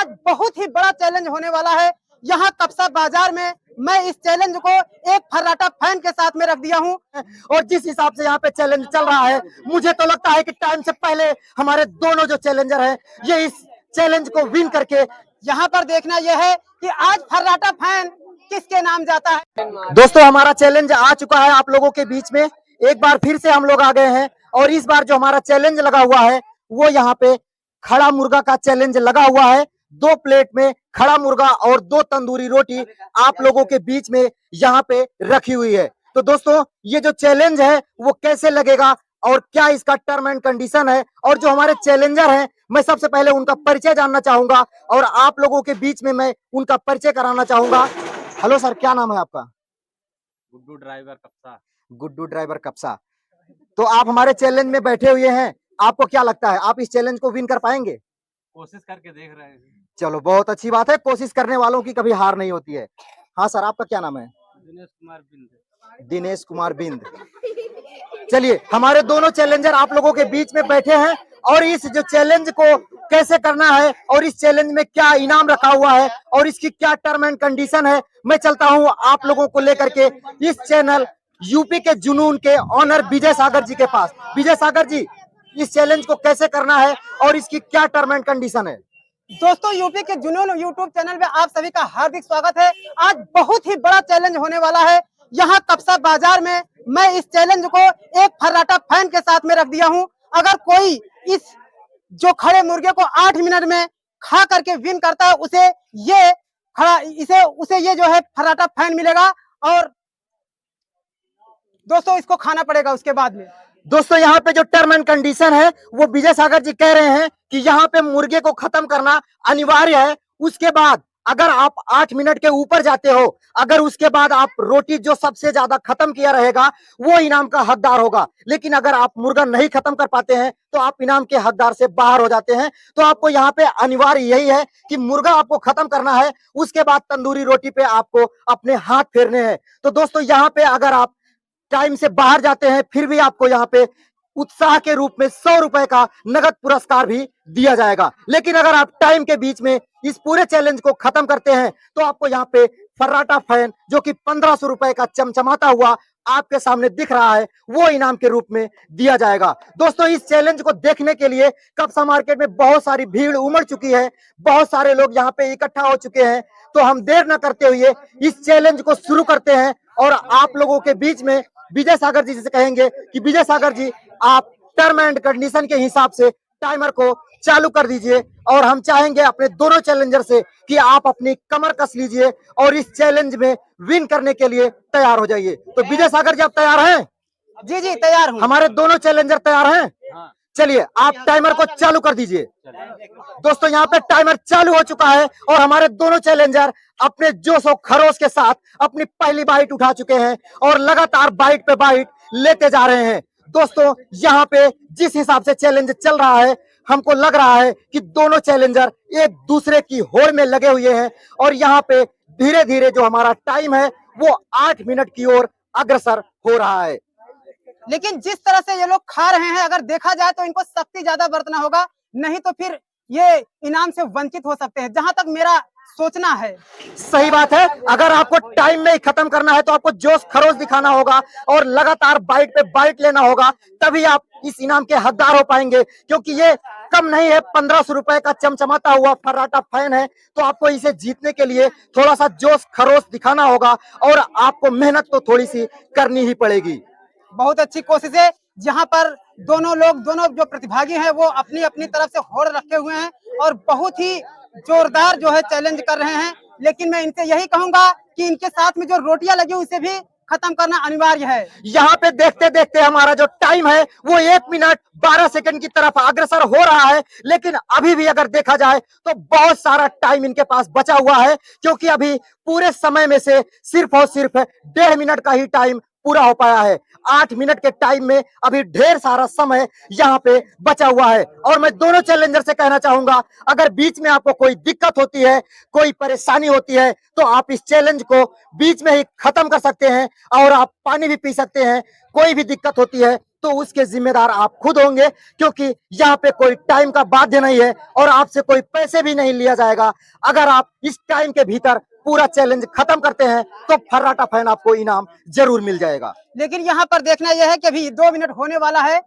आज बहुत ही बड़ा चैलेंज होने वाला है। यहाँ कपसा बाजार में मैं इस चैलेंज को एक फर्राटा फैन के साथ में रख दिया हूँ और जिस हिसाब से यहाँ पे चैलेंज चल रहा है, मुझे तो लगता है कि टाइम से पहले हमारे दोनों जो चैलेंजर हैं ये इस चैलेंज को विन करके यहाँ पर देखना यह है कि आज फर्राटा फैन किसके नाम जाता है। दोस्तों हमारा चैलेंज आ चुका है आप लोगों के बीच में, एक बार फिर से हम लोग आ गए हैं और इस बार जो हमारा चैलेंज लगा हुआ है वो यहाँ पे खड़ा मुर्गा का चैलेंज लगा हुआ है। 2 प्लेट में खड़ा मुर्गा और 2 तंदूरी रोटी आप लोगों के बीच में यहाँ पे रखी हुई है। तो दोस्तों ये जो चैलेंज है वो कैसे लगेगा और क्या इसका टर्म एंड कंडीशन है, और जो हमारे चैलेंजर हैं मैं सबसे पहले उनका परिचय जानना चाहूंगा और आप लोगों के बीच में मैं उनका परिचय कराना चाहूंगा। हेलो सर, क्या नाम है आपका? गुड्डू ड्राइवर कप्सा। गुड्डू ड्राइवर कप्सा। तो आप हमारे चैलेंज में बैठे हुए हैं, आपको क्या लगता है आप इस चैलेंज को विन कर पाएंगे? कोशिश करके देख रहे हैं। चलो बहुत अच्छी बात है, कोशिश करने वालों की कभी हार नहीं होती है। हाँ सर, आपका क्या नाम है? दिनेश कुमार बिंद। दिनेश कुमार बिंद। चलिए हमारे दोनों चैलेंजर आप लोगों के बीच में बैठे हैं और इस जो चैलेंज को कैसे करना है और इस चैलेंज में क्या इनाम रखा हुआ है और इसकी क्या टर्म एंड कंडीशन है, मैं चलता हूं आप लोगों को लेकर के इस चैनल यूपी के जुनून के ऑनर विजय सागर जी के पास। विजय सागर जी, इस चैलेंज को कैसे करना है और इसकी क्या टर्म एंड कंडीशन है? दोस्तों यूपी के जुनून यूट्यूब चैनल में आप सभी का हार्दिक स्वागत है। आज बहुत ही बड़ा चैलेंज होने वाला है। यहाँ कपसा बाजार में मैं इस चैलेंज को एक फर्राटा फैन के साथ में रख दिया हूँ। अगर कोई इस जो खड़े मुर्गे को 8 मिनट में खा करके विन करता है उसे ये जो है फर्राटा फैन मिलेगा और दोस्तों इसको खाना पड़ेगा उसके बाद में। दोस्तों यहाँ पे जो टर्म एंड कंडीशन है वो विजय सागर जी कह रहे हैं कि यहाँ पे मुर्गे को खत्म करना अनिवार्य है। उसके बाद अगर आप 8 मिनट के ऊपर जाते हो, अगर उसके बाद आप रोटी जो सबसे ज्यादा खत्म किया रहेगा वो इनाम का हकदार होगा। लेकिन अगर आप मुर्गा नहीं खत्म कर पाते हैं तो आप इनाम के हकदार से बाहर हो जाते हैं। तो आपको यहाँ पे अनिवार्य यही है कि मुर्गा आपको खत्म करना है, उसके बाद तंदूरी रोटी पे आपको अपने हाथ फेरने हैं। तो दोस्तों यहाँ पे अगर आप टाइम से बाहर जाते हैं फिर भी आपको यहाँ पे उत्साह के रूप में 100 रुपए का नगद पुरस्कार भी दिया जाएगा। लेकिन अगर आप टाइम के बीच में इस पूरे चैलेंज को खत्म करते हैं तो आपको यहाँ पे फर्राटा फैन जो कि 1500 रुपए का चमचमाता हुआ आपके सामने दिख रहा है वो इनाम के रूप में दिया जाएगा। दोस्तों इस चैलेंज को देखने के लिए कपसा मार्केट में बहुत सारी भीड़ उमड़ चुकी है, बहुत सारे लोग यहाँ पे इकट्ठा हो चुके हैं। तो हम देर न करते हुए इस चैलेंज को शुरू करते हैं और आप लोगों के बीच में विजय सागर जी से कहेंगे कि विजय सागर जी आप टर्म एंड कंडीशन के हिसाब से टाइमर को चालू कर दीजिए और हम चाहेंगे अपने दोनों चैलेंजर से कि आप अपनी कमर कस लीजिए और इस चैलेंज में विन करने के लिए तैयार हो जाइए। तो विजय सागर जी आप तैयार हैं? जी जी तैयार हूँ। हमारे दोनों चैलेंजर तैयार हैं? हाँ। चलिए आप टाइमर को चालू कर दीजिए। दोस्तों यहाँ पे टाइमर चालू हो चुका है और हमारे दोनों चैलेंजर अपने जोश और खरोश के साथ अपनी पहली बाइट उठा चुके हैं और लगातार बाइट पे बाइट लेते जा रहे हैं। दोस्तों यहाँ पे जिस हिसाब से चैलेंज चल रहा है हमको लग रहा है कि दोनों चैलेंजर एक दूसरे की होड़ में लगे हुए हैं और यहाँ पे धीरे धीरे जो हमारा टाइम है वो 8 मिनट की ओर अग्रसर हो रहा है। लेकिन जिस तरह से ये लोग खा रहे हैं अगर देखा जाए तो इनको सख्ती ज्यादा बरतना होगा, नहीं तो फिर ये इनाम से वंचित हो सकते हैं, जहां तक मेरा सोचना है। सही बात है, अगर आपको टाइम में ही खत्म करना है तो आपको जोश खरोश दिखाना होगा और लगातार बाइट पे बाइट लेना होगा, तभी आप इस इनाम के हकदार हो पाएंगे। क्योंकि ये कम नहीं है, 1500 रुपए का चमचमाता हुआ फर्राटा फैन है। तो आपको इसे जीतने के लिए थोड़ा सा जोश खरोश दिखाना होगा और आपको मेहनत तो थोड़ी सी करनी ही पड़ेगी। बहुत अच्छी कोशिश है, जहां पर दोनों जो प्रतिभागी हैं वो अपनी अपनी तरफ से होड़ रखे हुए हैं और बहुत ही जोरदार जो है चैलेंज कर रहे हैं। लेकिन मैं इनसे यही कहूंगा कि इनके साथ में जो रोटियां लगी उसे भी खत्म करना अनिवार्य है। यहाँ पे देखते देखते हमारा जो टाइम है वो 1 मिनट 12 सेकंड की तरफ अग्रसर हो रहा है। लेकिन अभी भी अगर देखा जाए तो बहुत सारा टाइम इनके पास बचा हुआ है, क्योंकि अभी पूरे समय में से सिर्फ और सिर्फ 1.5 मिनट का ही टाइम पूरा हो पाया है। 8 मिनट के टाइम में अभी ढेर सारा समय यहाँ पे बचा हुआ है। और मैं दोनों चैलेंजर से कहना चाहूंगा, अगर बीच में आपको कोई दिक्कत होती है, कोई परेशानी होती है, तो आप इस चैलेंज को बीच में ही खत्म कर सकते हैं और आप पानी भी पी सकते हैं। कोई भी दिक्कत होती है तो उसके जिम्मेदार आप खुद होंगे, क्योंकि यहाँ पे कोई टाइम का बाध्य नहीं है और आपसे कोई पैसे भी नहीं लिया जाएगा। अगर आप इस टाइम के भीतर पूरा चैलेंज खत्म करते हैं तो फर्राटा फैन आपको इनाम जरूर मिल जाएगा। लेकिन यहाँ पर देखना यह है कि अभी 2 मिनट होने वाला है।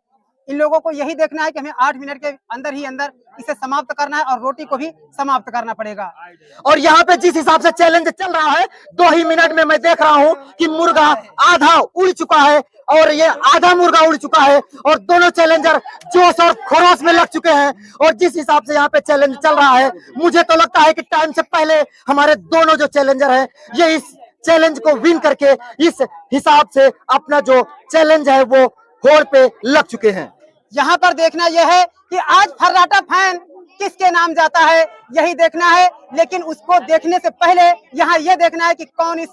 इन लोगों को यही देखना है कि हमें 8 मिनट के अंदर ही अंदर इसे समाप्त करना है और रोटी को भी समाप्त करना पड़ेगा। और यहाँ पे जिस हिसाब से चैलेंज चल रहा है, 2 ही मिनट में मैं देख रहा हूँ कि मुर्गा आधा उड़ चुका है और ये आधा मुर्गा उड़ चुका है और दोनों चैलेंजर जोश और खरोश में लग चुके हैं। और जिस हिसाब से यहाँ पे चैलेंज चल रहा है, मुझे तो लगता है कि टाइम से पहले हमारे दोनों जो चैलेंजर हैं, ये इस चैलेंज को विन करके इस हिसाब से अपना जो चैलेंज है वो होड़ पे लग चुके हैं। यहाँ पर देखना यह है कि आज फर्राटा फैन किसके नाम जाता है, यही देखना है। लेकिन उसको देखने से पहले यहाँ ये देखना है कि कौन इस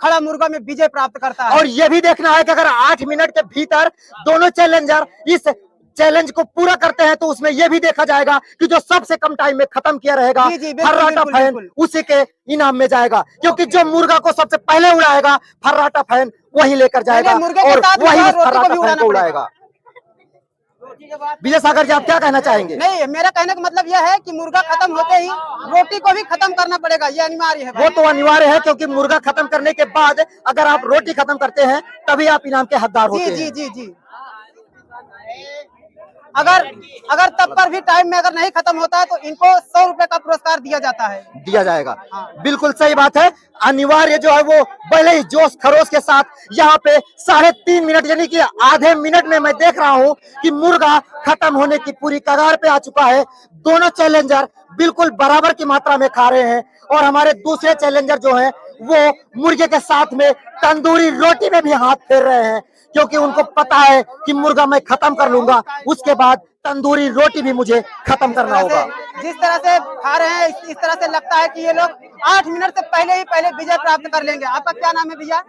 खड़ा मुर्गा में विजय प्राप्त करता है। और ये भी देखना है कि अगर 8 मिनट के भीतर दोनों चैलेंजर इस चैलेंज को पूरा करते हैं तो उसमें यह भी देखा जाएगा कि जो सबसे कम टाइम में खत्म किया रहेगा, फर्राटा फैन उसी के इनाम में जाएगा। क्योंकि जो मुर्गा को सबसे पहले उड़ाएगा, फर्राटा फैन वही लेकर जाएगा और वही फर्राटा फैन को उड़ाएगा। विजय सागर जी, आप क्या कहना चाहेंगे? नहीं, मेरा कहने का मतलब यह है कि मुर्गा खत्म होते ही रोटी को भी खत्म करना पड़ेगा, ये अनिवार्य है। वो तो अनिवार्य है, क्योंकि मुर्गा खत्म करने के बाद अगर आप रोटी खत्म करते हैं तभी आप इनाम के हकदार होते हैं। जी जी जी। अगर तब पर भी टाइम में अगर नहीं खत्म होता है तो इनको 100 रुपए का पुरस्कार दिया जाता है, दिया जाएगा। बिल्कुल सही बात है। अनिवार्य जो है वो पहले ही जोश खरोश के साथ यहाँ पे 3.5 मिनट यानी कि आधे मिनट में मैं देख रहा हूँ कि मुर्गा खत्म होने की पूरी कगार पे आ चुका है। दोनों चैलेंजर बिल्कुल बराबर की मात्रा में खा रहे हैं और हमारे दूसरे चैलेंजर जो है वो मुर्गे के साथ में तंदूरी रोटी में भी हाथ फेर रहे हैं, क्योंकि उनको पता है कि मुर्गा मैं खत्म कर लूंगा, उसके बाद तंदूरी रोटी भी मुझे खत्म करना होगा। जिस तरह से खा रहे हैं इस तरह से लगता है कि ये लोग 8 मिनट से पहले विजय प्राप्त कर लेंगे। आपका क्या नाम है भैया?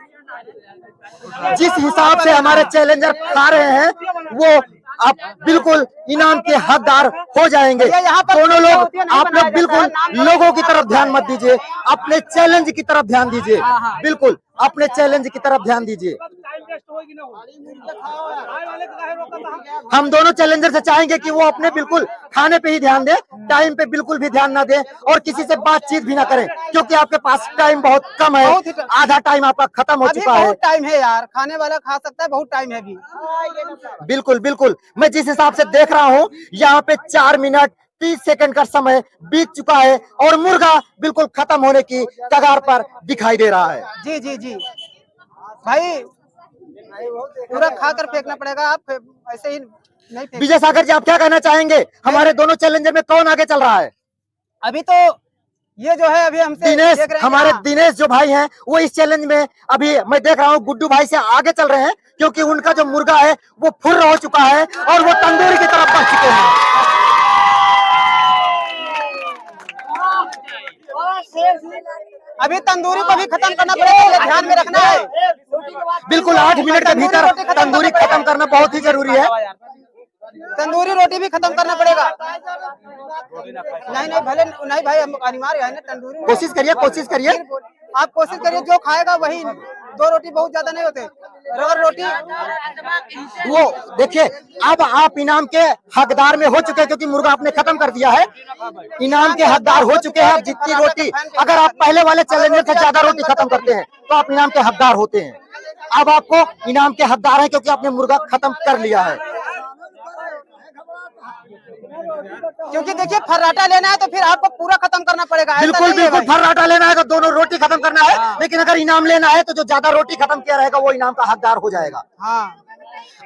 जिस हिसाब से हमारे चैलेंजर खा रहे हैं वो आप बिल्कुल इनाम के हकदार हो जाएंगे। दोनों लोग, आप लोग बिल्कुल लोगों की तरफ ध्यान मत दीजिए, अपने चैलेंज की तरफ ध्यान दीजिए। बिल्कुल अपने चैलेंज की तरफ ध्यान दीजिए। हम दोनों चैलेंजर से चाहेंगे कि वो अपने बिल्कुल खाने पे ही ध्यान दें, टाइम पे बिल्कुल भी ध्यान ना दें और किसी से बातचीत भी ना करें, क्योंकि आपके पास टाइम बहुत कम है। आधा टाइम आपका खत्म हो चुका है। बहुत टाइम है यार, खाने वाला खा सकता है, बहुत टाइम है अभी। बिल्कुल बिल्कुल, मैं जिस हिसाब से देख रहा हूँ यहाँ पे 4 मिनट 30 सेकंड का समय बीत चुका है और मुर्गा बिल्कुल खत्म होने की कगार पर दिखाई दे रहा है। जी जी जी भाई, पूरा खाकर फेंकना पड़ेगा, आप ऐसे ही नहीं फेंक। विजय सागर जी, आप क्या कहना चाहेंगे? हमारे दोनों चैलेंजर में कौन आगे चल रहा है? अभी तो ये जो है अभी हमसे दिनेश, हमारे दिनेश जो भाई हैं वो इस चैलेंज में अभी मैं देख रहा हूँ गुड्डू भाई से आगे चल रहे हैं, क्योंकि उनका जो मुर्गा है वो फुर्र हो चुका है और वो तंदूरी की तरफ बढ़ चुके हैं। अभी तंदूरी को भी खत्म करना पड़ेगा, ध्यान में रखना है। बिल्कुल 8 मिनट के भीतर तंदूरी खत्म करना बहुत ही जरूरी है। तंदूरी रोटी भी खत्म करना पड़ेगा। नहीं भले नहीं भाई, अनिवार्य है ना तंदूरी। कोशिश करिए आप कोशिश करिए, जो खाएगा वही। 2 रोटी बहुत ज्यादा नहीं होते, अगर रोटी वो देखिए। अब आप इनाम के हकदार में हो चुके हैं, क्योंकि मुर्गा आपने खत्म कर दिया है, इनाम के हकदार हो चुके हैं। जितनी रोटी, अगर आप पहले वाले चैलेंजर से ज्यादा रोटी खत्म करते हैं तो आप इनाम के हकदार होते हैं। अब आपको इनाम के हकदार है, क्योंकि आपने मुर्गा खत्म कर लिया है। क्योंकि देखिए, फर्राटा लेना है तो फिर आपको पूरा खत्म करना पड़ेगा। बिल्कुल बिल्कुल, फर्राटा लेना है तो दोनों रोटी खत्म करना है। लेकिन अगर इनाम लेना है तो जो ज्यादा रोटी खत्म किया रहेगा वो इनाम का हकदार हो जाएगा।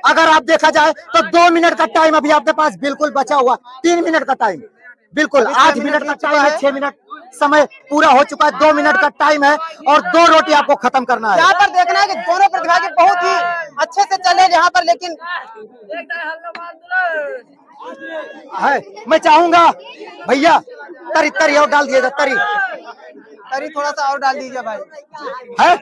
अगर आप देखा जाए तो 2 मिनट का टाइम अभी आपके पास बिल्कुल बचा हुआ, 3 मिनट का टाइम, बिल्कुल 8 मिनट का टाइम है, 6 मिनट समय पूरा हो चुका है, 2 मिनट का टाइम है और 2 रोटी आपको खत्म करना है। यहाँ पर देखना है कि दोनों प्रतिभागी बहुत ही अच्छे से चले यहाँ पर, लेकिन है मैं चाहूंगा भैया तरी और डाल दिएगा तरी। तरी थोड़ा सा और डाल दीजिए भाई। है।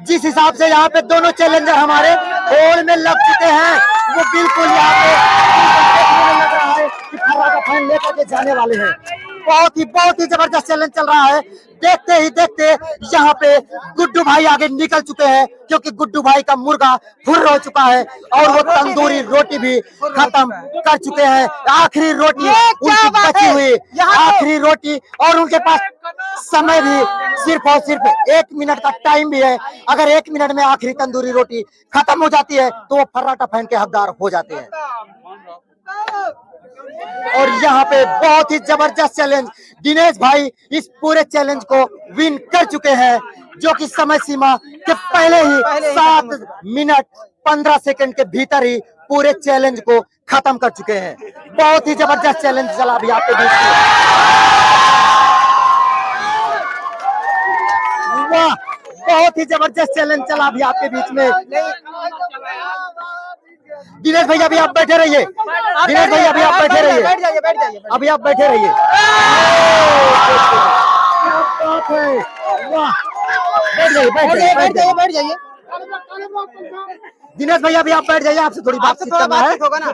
जिस हिसाब से यहाँ पे दोनों चैलेंजर हमारे होल में लग चुके हैं, वो बिल्कुल यहाँ पे लग रहा है कि फर्राटा फैन लेकर के जाने वाले हैं। बहुत ही जबरदस्त चैलेंज चल रहा है। देखते ही देखते यहाँ पे गुड्डू भाई आगे निकल चुके हैं, क्योंकि गुड्डू भाई का मुर्गा फुर्र हो चुका है और वो तंदूरी रोटी भी खत्म कर चुके हैं। आखिरी रोटी उनकी बची हुई, आखिरी रोटी, और उनके पास समय भी सिर्फ और सिर्फ 1 मिनट का टाइम भी है। अगर 1 मिनट में आखिरी तंदूरी रोटी खत्म हो जाती है तो वो फर्राटा फैन के हकदार हो जाते हैं। और यहाँ पे बहुत ही जबरदस्त चैलेंज, दिनेश भाई इस पूरे चैलेंज को विन कर चुके हैं, जो कि समय सीमा के पहले ही 7 मिनट 15 सेकंड के भीतर ही पूरे चैलेंज को खत्म कर चुके हैं। बहुत ही जबरदस्त चैलेंज चला अभी आपके बीच में। वाह, बहुत ही जबरदस्त चैलेंज चला अभी आपके बीच में। दिनेश भैया अभी आप बैठे रहिए, दिनेश भैया अभी आप बैठे रहिए, बैठ जाइए। अभी आप बैठे रहिए। वाह, बैठ जाइए। दिनेश भैया अभी आप बैठ जाइए, आपसे थोड़ी आपसे थोड़ा बातचीत होगा ना।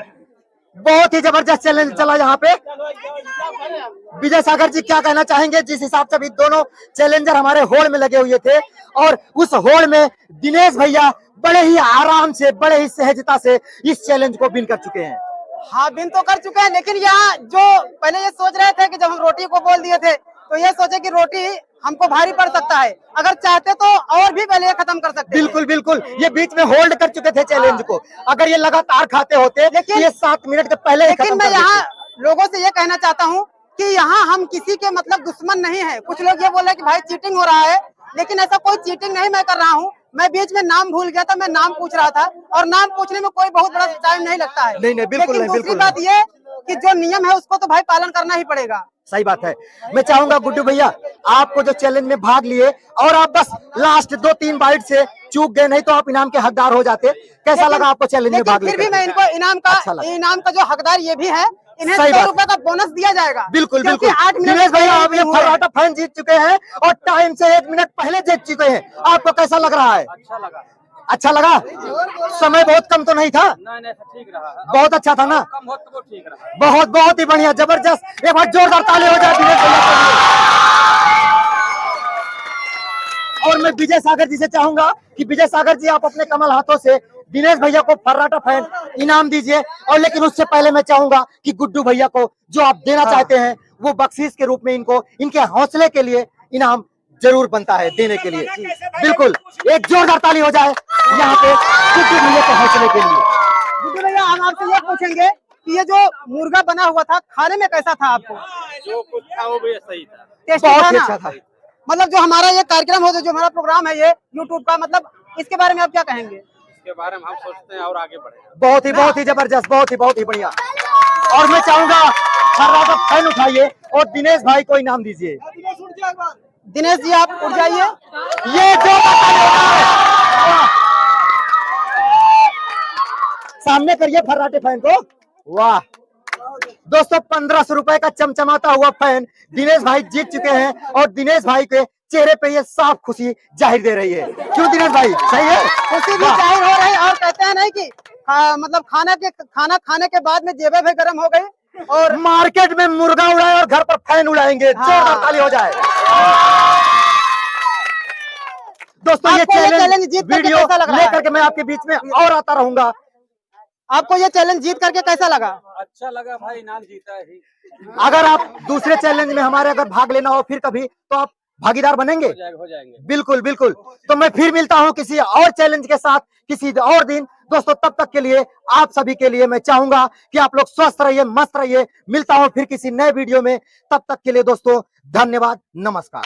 बहुत ही जबरदस्त चैलेंज चला यहाँ पे। विजय सागर जी क्या कहना चाहेंगे? जिस हिसाब से अभी दोनों चैलेंजर हमारे होल में लगे हुए थे और उस होल में दिनेश भैया बड़े ही आराम से, बड़े ही सहजता से इस चैलेंज को विन कर चुके हैं। हाँ, विन तो कर चुके हैं, लेकिन यहाँ जो पहले ये सोच रहे थे कि जब हम रोटी को बोल दिए थे तो ये सोचे कि रोटी हमको भारी पड़ सकता है, अगर चाहते तो और भी पहले खत्म कर सकते। बिल्कुल बिल्कुल, ये बीच में होल्ड कर चुके थे चैलेंज को। अगर ये लगातार खाते होते लेकिन ये 7 मिनट के पहले। लेकिन मैं यहाँ लोगों से ये कहना चाहता हूँ कि यहाँ हम किसी के मतलब दुश्मन नहीं है। कुछ लोग ये बोल रहे कि भाई चीटिंग हो रहा है, लेकिन ऐसा कोई चीटिंग नहीं मैं कर रहा हूँ। मैं बीच में नाम भूल गया था, मैं नाम पूछ रहा था, और नाम पूछने में कोई बहुत बड़ा टाइम नहीं लगता है। नहीं, बिल्कुल नहीं, दूसरी बात ये कि जो नियम है उसको तो भाई पालन करना ही पड़ेगा। सही बात है। मैं चाहूंगा गुड्डू भैया, आपको जो चैलेंज में भाग लिए और आप बस लास्ट 2-3 बाइट से चूक गए, नहीं तो आप इनाम के हकदार हो जाते। कैसा लगा आपको चैलेंज में भाग लेकर? फिर भी मैं इनको इनाम का जो हकदार ये भी है, इन्हें 100 रुपए का बोनस दिया जाएगा। बिल्कुल बिल्कुल। 8 मिनट दिनेश भैया आप ये फर्राटा फैन जीत चुके हैं और टाइम से 1 मिनट पहले जीत चुके हैं। आपको कैसा लग रहा है? अच्छा लगा। समय बहुत कम तो नहीं था? नहीं, ठीक रहा। बहुत अच्छा था ना? कम हो तो ठीक रहा। बहुत ही बढ़िया, जबरदस्त। एक बार जोरदार ताली हो जाए दिनेश भैया के लिए। और मैं विजय सागर जी से चाहूंगा कि विजय सागर जी आप अपने कमल हाथों से दिनेश भैया को फर्राटा फैन इनाम दीजिए। और लेकिन उससे पहले मैं चाहूंगा कि गुड्डू भैया को जो आप देना चाहते हैं वो बख्शीश के रूप में इनको इनके हौसले के लिए इनाम जरूर बनता है देने के लिए। बिल्कुल, एक जोरदार ताली हो जाए यहाँ पे गुड्डू भैया के हौसले के लिए। गुड्डू भैया, हम आपसे ये पूछेंगे कि ये जो मुर्गा बना हुआ था खाने में कैसा था आपको? जो कुछ था वो भी सही था, टेस्टी बहुत था ही ना? अच्छा था। मतलब जो हमारा ये कार्यक्रम हो, जो हमारा प्रोग्राम है ये यूट्यूब का, मतलब इसके बारे में आप क्या कहेंगे? इसके बारे में हम सोचते हैं और आगे बढ़े। बहुत ही जबरदस्त, बहुत ही बढ़िया। और मैं चाहूंगा फर्राटा फैन उठाइए और दिनेश भाई को इनाम दीजिए। दिनेश जी आप उठ जाइए। ये जो सामने करिए फर्राटे फैन को। वाह दोस्तों, 1500 रुपए का चमचमाता हुआ फैन दिनेश भाई जीत चुके हैं और दिनेश भाई के चेहरे पे ये साफ खुशी जाहिर दे रही है। क्यों दिनेश भाई, सही है? खुशी भी जाहिर हो रही है और कहते हैं नहीं कि मतलब खाना खाने के बाद में जेबें भी गर्म हो गई और मार्केट में मुर्गा उड़ाए और घर पर फैन उड़ाएंगे। जोरदार ताली हो जाए। दोस्तों ये चैलेंज वीडियो लेकर के मैं आपके बीच में और आता रहूंगा। आपको ये चैलेंज जीत करके कैसा लगा? अच्छा लगा भाई, इनाम जीता है। अगर आप दूसरे चैलेंज में हमारे अगर भाग लेना हो फिर कभी, तो आप भागीदार बनेंगे? हो जाएंगे। बिल्कुल बिल्कुल। तो मैं फिर मिलता हूं किसी और चैलेंज के साथ किसी और दिन। दोस्तों तब तक के लिए आप सभी के लिए मैं चाहूंगा कि आप लोग स्वस्थ रहिए, मस्त रहिए। मिलता हूं फिर किसी नए वीडियो में। तब तक के लिए दोस्तों धन्यवाद, नमस्कार।